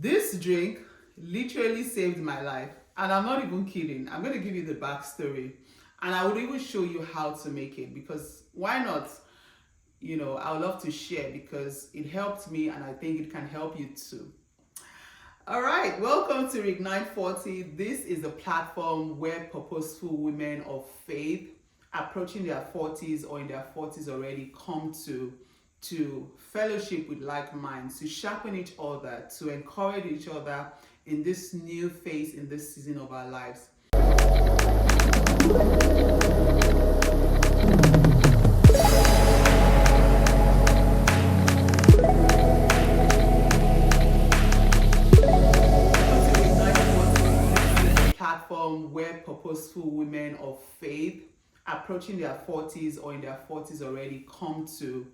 This drink literally saved my life, and I'm not even kidding. I'm going to give you the backstory, and I would even show you how to make it, because why not? I would love to share because it helped me, and I think it can help you too. All right, welcome to Reignite 40. This is a platform where purposeful women of faith approaching their 40s or in their 40s already come to fellowship with like minds, to sharpen each other, to encourage each other in this new phase, in this season of our lives. Platform where purposeful women of faith approaching their 40s or in their 40s already come to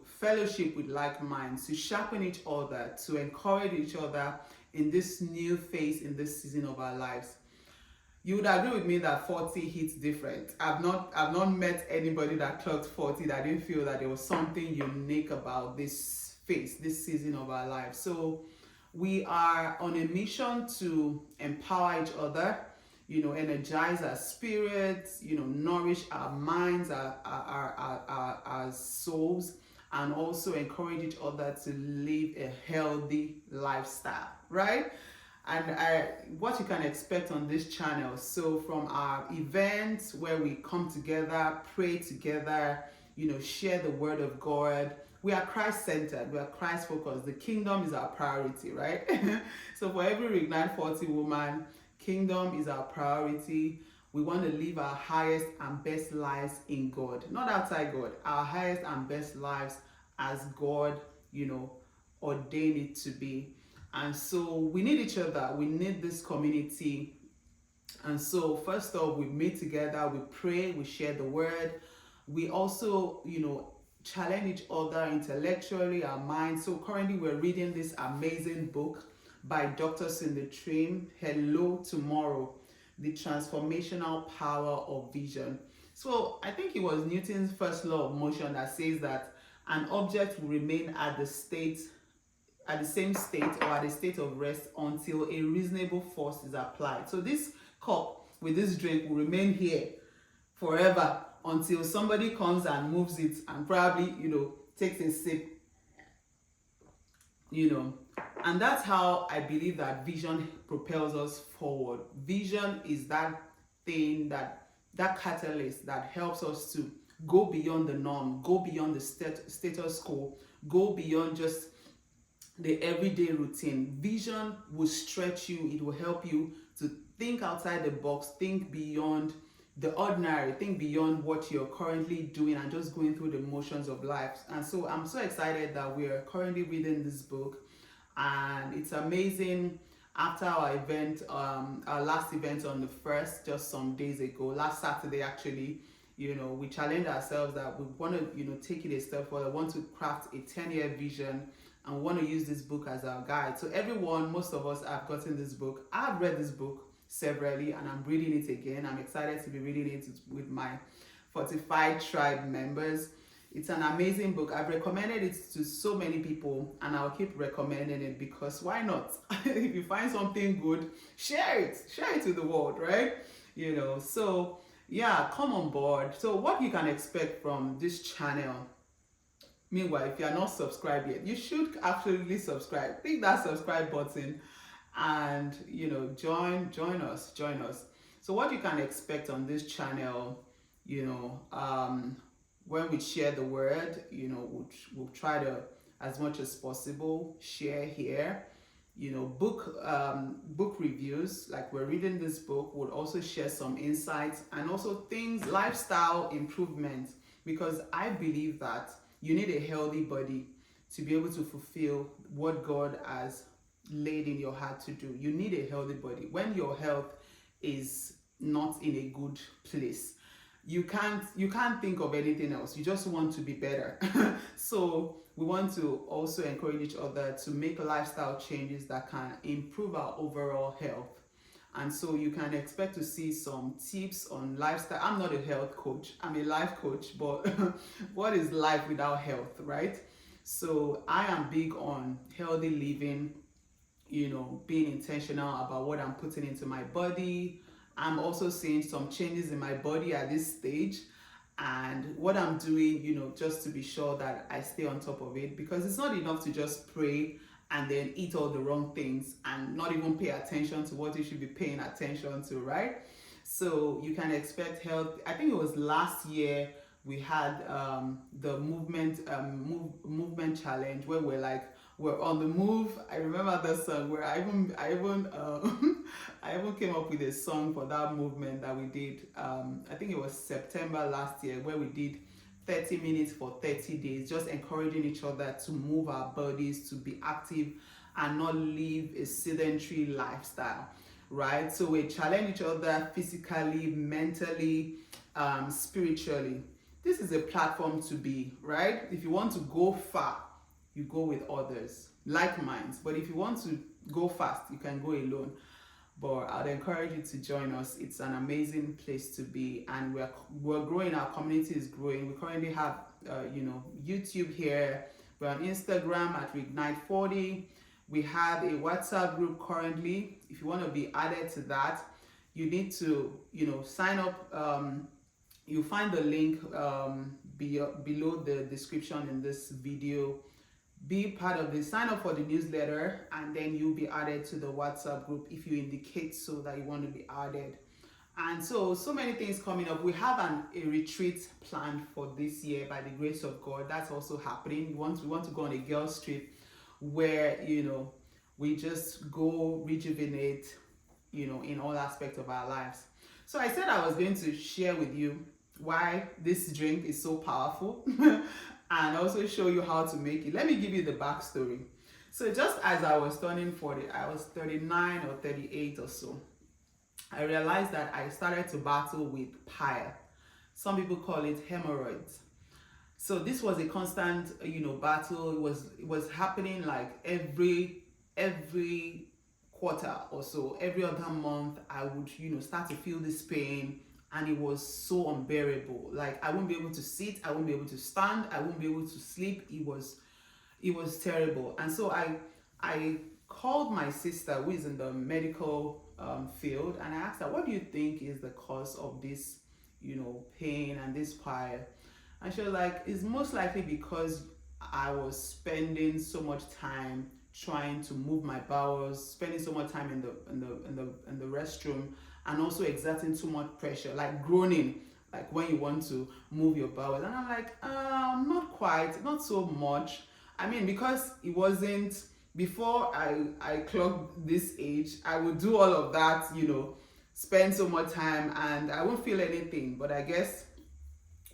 fellowship with like minds, to sharpen each other, to encourage each other in this new phase, in this season of our lives. You would agree with me that 40 hits different. I've not met anybody that clocked 40 that didn't feel that there was something unique about this phase, this season of our lives. So we are on a mission to empower each other, energize our spirits, nourish our minds, our souls, and also encourage each other to live a healthy lifestyle, right? And what you can expect on this channel. So from our events where we come together, pray together, share the word of God. We are Christ-centered, we are Christ-focused. The kingdom is our priority, right? So for every Reignite 40 woman, kingdom is our priority. We want to live our highest and best lives in God, not outside God. Our highest and best lives as God, ordained it to be. And so we need each other. We need this community. And so first off, we meet together, we pray, we share the word. We also, challenge each other intellectually, our minds. So currently we're reading this amazing book by Dr. Cindy Trim, Hello Tomorrow, The Transformational Power of Vision. So I think it was Newton's first law of motion that says that an object will remain at the same state or at a state of rest until a reasonable force is applied. So this cup with this drink will remain here forever until somebody comes and moves it and probably, takes a sip, And that's how I believe that vision propels us forward. Vision is that thing, that catalyst that helps us to go beyond the norm, go beyond the status quo, go beyond just the everyday routine. Vision will stretch you. It will help you to think outside the box, think beyond the ordinary, think beyond what you're currently doing and just going through the motions of life. And so I'm so excited that we are currently reading this book, and it's amazing. After our event, our last event on the 1st, just some days ago, last Saturday actually, we challenged ourselves that we want to, take it a step further, want to craft a 10-year vision, and we want to use this book as our guide. So most of us have gotten this book. I've read this book severally, and I'm reading it again. I'm excited to be reading it with my Fortified Tribe members. It's an amazing book. I've recommended it to so many people, and I'll keep recommending it because why not? If you find something good, share it to the world, right? So yeah, come on board. So what you can expect from this channel. Meanwhile, if you are not subscribed yet, you should absolutely subscribe. Click that subscribe button and join us. So what you can expect on this channel, when we share the word, we'll try to, as much as possible, share here. Book reviews, like we're reading this book, we'll also share some insights and also things, lifestyle improvements, because I believe that you need a healthy body to be able to fulfill what God has laid in your heart to do. You need a healthy body. When your health is not in a good place, you can't think of anything else. You just want to be better. So we want to also encourage each other to make lifestyle changes that can improve our overall health. And so you can expect to see some tips on lifestyle. I'm not a health coach, I'm a life coach, but what is life without health, right? So I am big on healthy living, being intentional about what I'm putting into my body. I'm also seeing some changes in my body at this stage, and what I'm doing, just to be sure that I stay on top of it, because it's not enough to just pray and then eat all the wrong things and not even pay attention to what you should be paying attention to, right? So you can expect health. I think it was last year we had the movement challenge, where we're on the move. I remember the song where I even came up with a song for that movement that we did. I think it was September last year, where we did 30 minutes for 30 days, just encouraging each other to move our bodies, to be active and not live a sedentary lifestyle, right? So we challenge each other physically, mentally, spiritually. This is a platform to be, right? If you want to go far, you go with others, like minds. But if you want to go fast, you can go alone. But I'd encourage you to join us. It's an amazing place to be, and we're growing. Our community is growing. We currently have YouTube here. We're on Instagram at Reignite40. We have a WhatsApp group currently. If you want to be added to that, you need to sign up. You'll find the link below the description in this video. Be part of this, sign up for the newsletter, and then you'll be added to the WhatsApp group if you indicate so that you want to be added. And so many things coming up. We have a retreat planned for this year by the grace of God. That's also happening. We want to go on a girls' trip where we just go rejuvenate in all aspects of our lives. So I said I was going to share with you why this drink is so powerful and also show you how to make it. Let me give you the backstory. So just as I was turning 40, I was 39 or 38 or so, I realized that I started to battle with pile. Some people call it hemorrhoids. So this was a constant, battle. It was happening like every quarter or so. Every other month, I would, start to feel this pain, and it was so unbearable. Like I wouldn't be able to sit, I wouldn't be able to stand, I wouldn't be able to sleep. It was terrible. And so I called my sister, who is in the medical field, and I asked her, what do you think is the cause of this, pain and this pile? And she was like, it's most likely because I was spending so much time trying to move my bowels, spending so much time in the restroom, and also exerting too much pressure, like groaning, like when you want to move your bowels. And I'm like, not quite, not so much. I mean, because it wasn't, before I clocked this age, I would do all of that, spend so much time, and I won't feel anything. But I guess,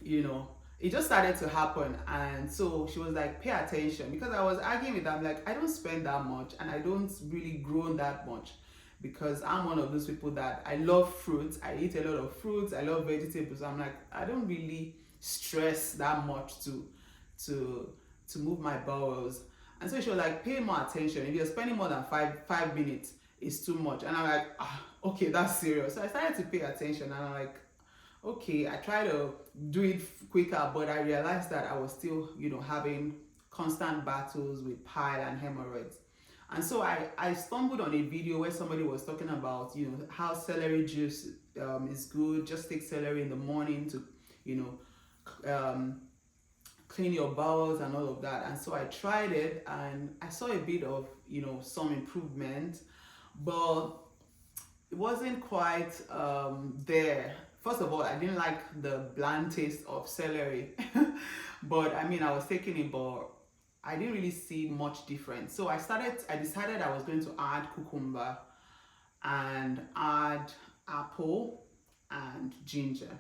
it just started to happen. And so she was like, pay attention, because I was arguing with her. I'm like, I don't spend that much, and I don't really groan that much, because I'm one of those people that I love fruits. I eat a lot of fruits. I love vegetables. I'm like, I don't really stress that much to move my bowels. And so she was like, pay more attention. If you're spending more than five minutes, it's too much. And I'm like, okay, that's serious. So I started to pay attention, and I'm like, okay, I try to do it quicker, but I realized that I was still, having constant battles with pile and hemorrhoids. And so I stumbled on a video where somebody was talking about, how celery juice is good. Just take celery in the morning to, clean your bowels and all of that. And so I tried it, and I saw a bit of, some improvement, but it wasn't quite there. First of all, I didn't like the bland taste of celery, but I mean, I was taking it, but I didn't really see much difference. So I decided I was going to add cucumber and add apple and ginger.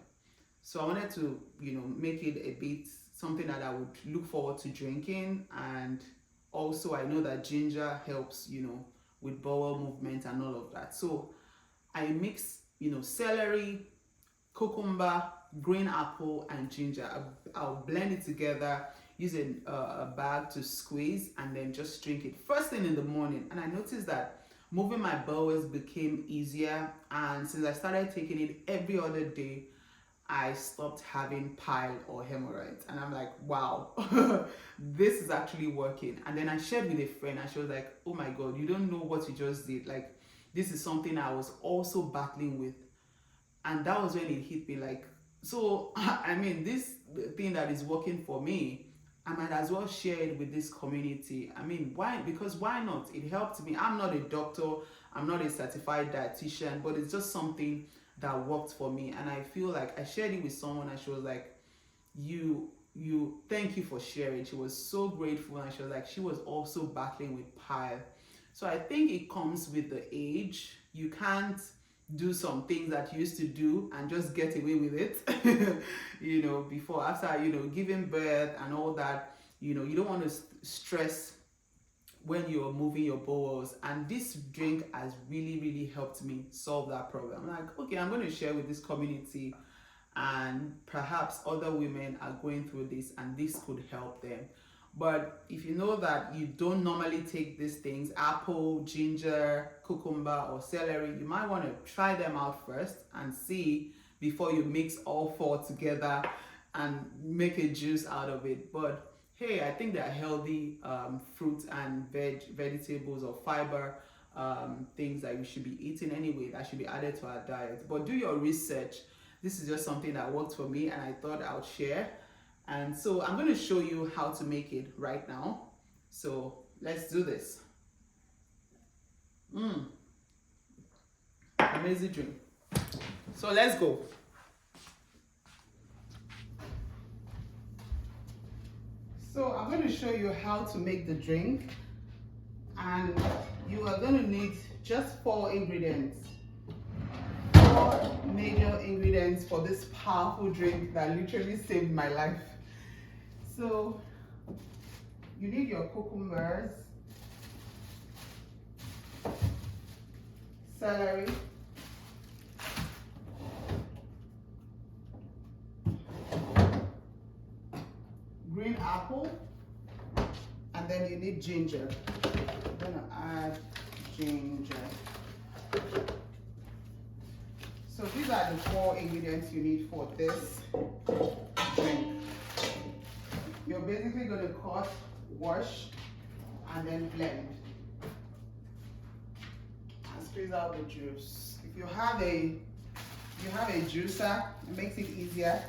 So I wanted to, make it a bit something that I would look forward to drinking. And also I know that ginger helps, with bowel movement and all of that. So I mix, celery, cucumber, green apple, and ginger. I'll blend it together, use a bag to squeeze, and then just drink it first thing in the morning. And I noticed that moving my bowels became easier, and since I started taking it every other day, I stopped having pile or hemorrhoids. And I'm like, wow, this is actually working. And then I shared with a friend, and she was like, oh my God, you don't know what you just did. Like, this is something I was also battling with. And that was when it hit me, like, so I mean, this thing that is working for me, I might as well share it with this community. I mean, why? Because why not? It helped me. I'm not a doctor, I'm not a certified dietitian, but it's just something that worked for me. And I feel like I shared it with someone, and she was like, you thank you for sharing. She was so grateful, and she was like, she was also battling with pile. So I think it comes with the age. You can't do some things that you used to do and just get away with it. Before, after, giving birth and all that, you don't want to stress when you're moving your bowels. And this drink has really, really helped me solve that problem. I'm like, okay, I'm going to share with this community, and perhaps other women are going through this and this could help them. But if you know that you don't normally take these things, apple, ginger, cucumber, or celery, you might want to try them out first and see before you mix all four together and make a juice out of it. But hey, I think they're healthy fruits and vegetables or fiber things that we should be eating anyway, that should be added to our diet. But do your research. This is just something that worked for me, and I thought I would share. And so I'm going to show you how to make it right now. So let's do this. Amazing drink. So let's go. So I'm going to show you how to make the drink, and you are going to need just 4 ingredients. 4 major ingredients for this powerful drink that literally saved my life. So you need your cucumbers, celery, green apple, and then you need ginger. I'm gonna add ginger. So these are the 4 ingredients you need for this drink. You're basically going to cut, wash, and then blend. And squeeze out the juice. If you have a juicer, it makes it easier.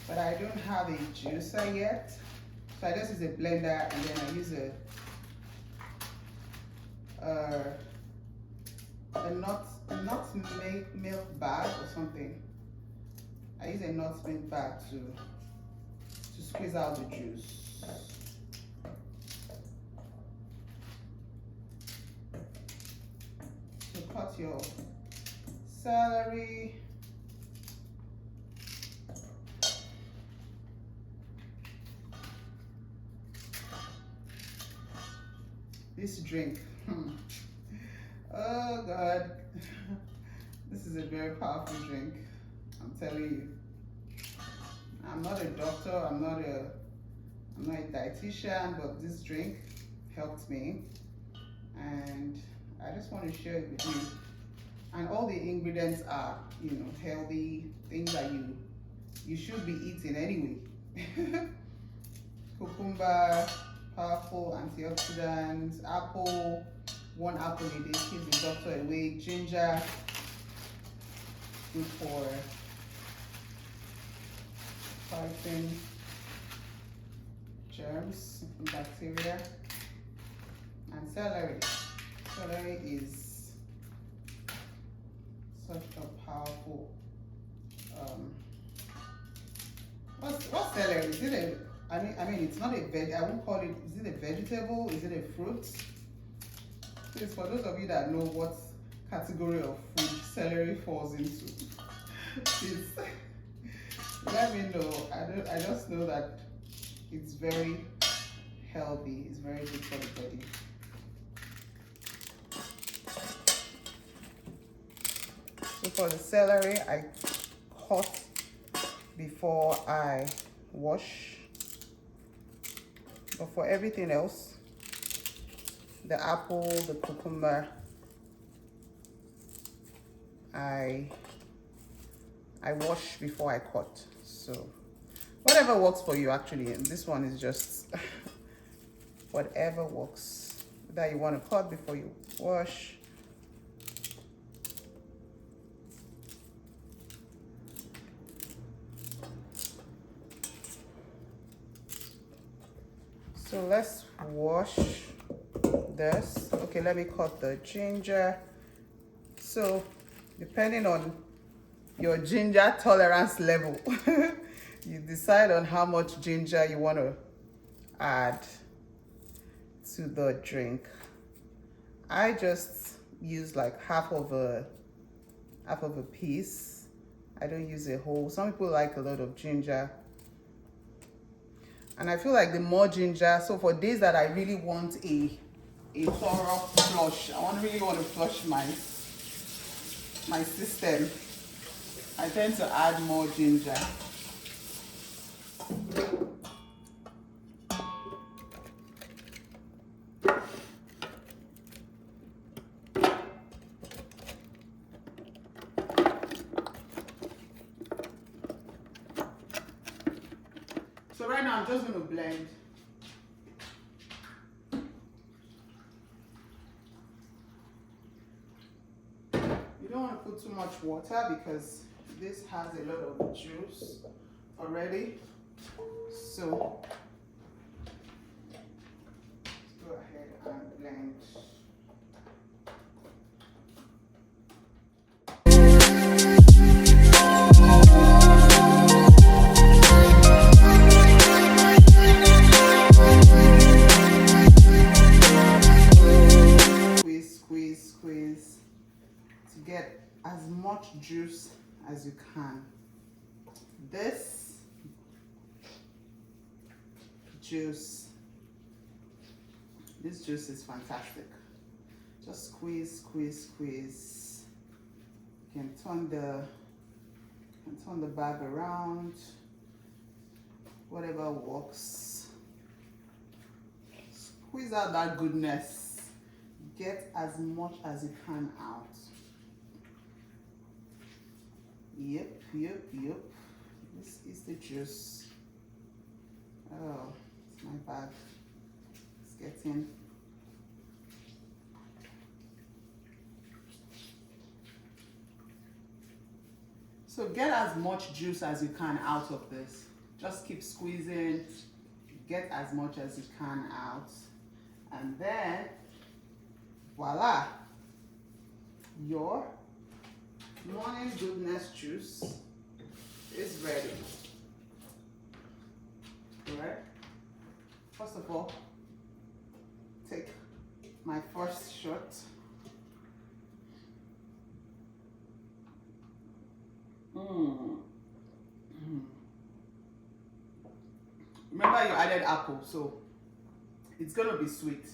But I don't have a juicer yet. So I just use a blender, and then I use a nut milk bag or something. I use a nut milk bag to squeeze out the juice. So cut your celery. This drink. Oh God. This is a very powerful drink. I'm telling you. I'm not a doctor, I'm not a dietitian, but this drink helped me, and I just want to share it with you. And all the ingredients are, healthy things that you should be eating anyway. Cucumber, powerful antioxidants. Apple, 1 apple a day keeps the doctor away. Ginger, good for fighting germs and bacteria. And celery. Celery is such a powerful what's celery? Is it I mean it's not a I won't call it, is it a vegetable? Is it a fruit? Please, for those of you that know what category of food celery falls into, please let me know. I just know that it's very healthy. It's very good for the body. So for the celery, I cut before I wash. But for everything else, the apple, the cucumber, I I wash before I cut. So whatever works for you actually. And this one is just whatever works. That you want to cut before you wash. So let's wash this. Okay, let me cut the ginger. So depending on your ginger tolerance level, you decide on how much ginger you want to add to the drink. I just use like half of a piece. I don't use a whole. Some people like a lot of ginger. And I feel like the more ginger, so for days that I really want a thorough flush, really want to flush my system, I tend to add more ginger. So right now I'm just going to blend. You don't want to put too much water because this has a lot of juice already. So let's go ahead and blend. Squeeze to get as much juice as you can. This juice is fantastic. Just squeeze. You can turn the bag around, whatever works. Squeeze out that goodness. Get as much as you can out. Yep. This is the juice. Oh, it's my bag. It's getting. So get as much juice as you can out of this. Just keep squeezing. Get as much as you can out. And then voila, your morning goodness juice is ready. Alright, first of all, take my first shot. Remember you added apple, so it's gonna be sweet.